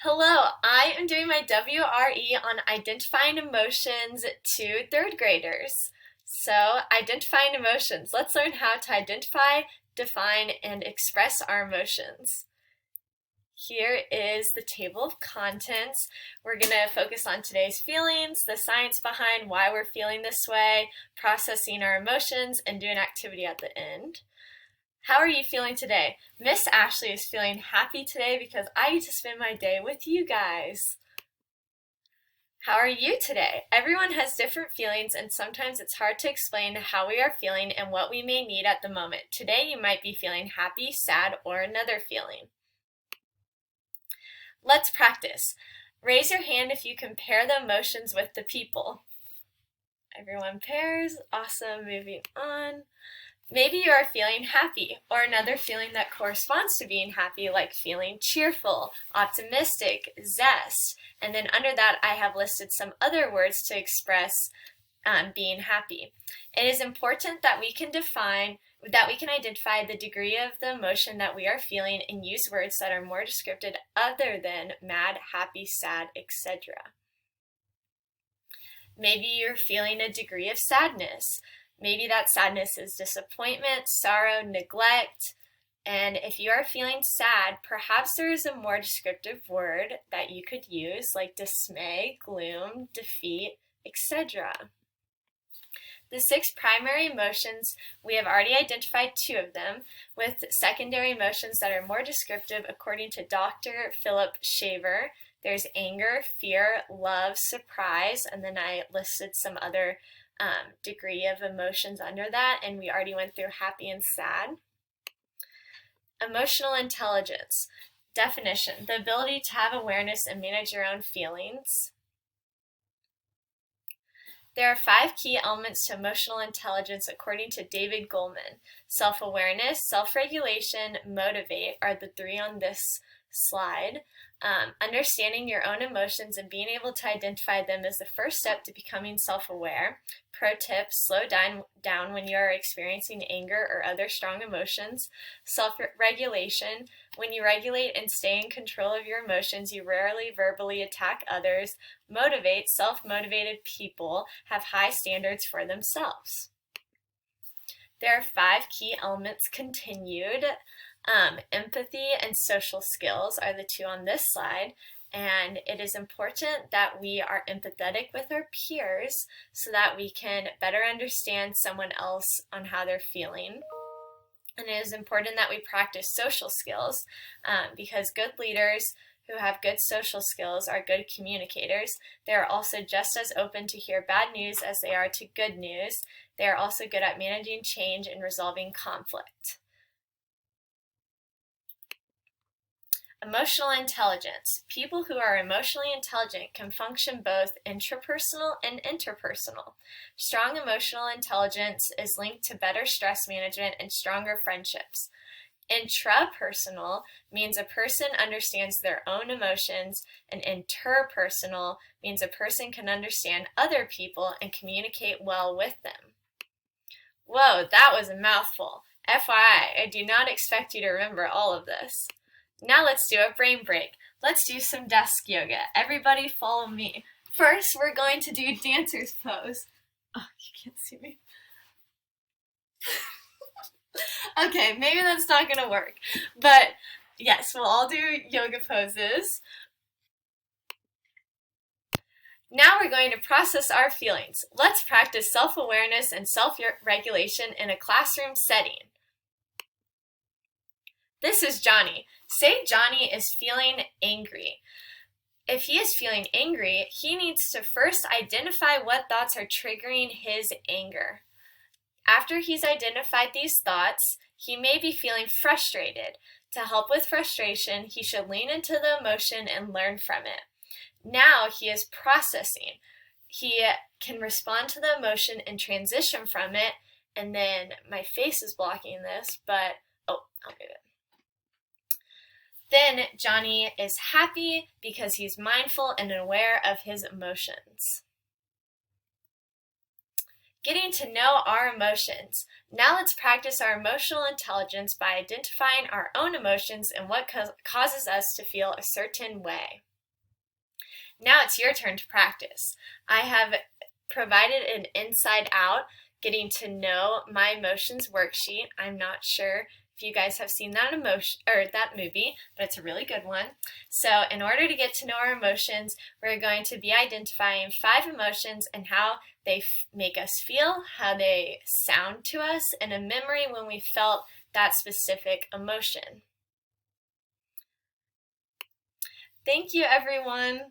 Hello, I am doing my WRE on identifying emotions to third graders. So, identifying emotions. Let's learn how to identify, define, and express our emotions. Here is the table of contents. We're going to focus on today's feelings, the science behind why we're feeling this way, processing our emotions, and do an activity at the end. How are you feeling today? Miss Ashley is feeling happy today because I get to spend my day with you guys. How are you today? Everyone has different feelings and sometimes it's hard to explain how we are feeling and what we may need at the moment. Today you might be feeling happy, sad, or another feeling. Let's practice. Raise your hand if you compare the emotions with the people. Everyone pairs. Awesome. Moving on. Maybe you are feeling happy, or another feeling that corresponds to being happy, like feeling cheerful, optimistic, zest. And then under that, I have listed some other words to express being happy. It is important that we can identify the degree of the emotion that we are feeling and use words that are more descriptive other than mad, happy, sad, etc. Maybe you're feeling a degree of sadness. Maybe that sadness is disappointment, sorrow, neglect. And if you are feeling sad, perhaps there is a more descriptive word that you could use, like dismay, gloom, defeat, etc. The 6 primary emotions, we have already identified 2 of them, with secondary emotions that are more descriptive according to Dr. Philip Shaver. There's anger, fear, love, surprise, and then I listed some other degree of emotions under that, and we already went through happy and sad. Emotional intelligence. Definition: the ability to have awareness and manage your own feelings. There are 5 key elements to emotional intelligence according to David Goleman. Self-awareness, self-regulation, motivate are the 3 on this slide. Understanding your own emotions and being able to identify them is the first step to becoming self-aware. Pro tip: slow down when you are experiencing anger or other strong emotions. Self-regulation: when you regulate and stay in control of your emotions, you rarely verbally attack others. Motivate: self-motivated people have high standards for themselves. There are 5 key elements continued. Empathy and social skills are the 2 on this slide, and it is important that we are empathetic with our peers so that we can better understand someone else on how they're feeling. And it is important that we practice social skills because good leaders who have good social skills are good communicators. They are also just as open to hear bad news as they are to good news. They are also good at managing change and resolving conflict. Emotional intelligence. People who are emotionally intelligent can function both intrapersonal and interpersonal. Strong emotional intelligence is linked to better stress management and stronger friendships. Intrapersonal means a person understands their own emotions, and interpersonal means a person can understand other people and communicate well with them. Whoa, that was a mouthful. FYI, I do not expect you to remember all of this. Now let's do a brain break. Let's do some desk yoga. Everybody follow me. First, we're going to do dancer's pose. Oh, you can't see me. Okay, maybe that's not going to work. But yes, we'll all do yoga poses. Now we're going to process our feelings. Let's practice self-awareness and self-regulation in a classroom setting. This is Johnny. Say Johnny is feeling angry. If he is feeling angry, he needs to first identify what thoughts are triggering his anger. After he's identified these thoughts, he may be feeling frustrated. To help with frustration, he should lean into the emotion and learn from it. Now he is processing. He can respond to the emotion and transition from it. And then my face is blocking this, but I'll move it. Then Johnny is happy because he's mindful and aware of his emotions. Getting to know our emotions. Now let's practice our emotional intelligence by identifying our own emotions and what causes us to feel a certain way. Now it's your turn to practice. I have provided an inside out getting to know my emotions worksheet. I'm not sure if you guys have seen that that movie, but it's a really good one. So in order to get to know our emotions, we're going to be identifying 5 emotions and how they make us feel, how they sound to us, and a memory when we felt that specific emotion. Thank you, everyone.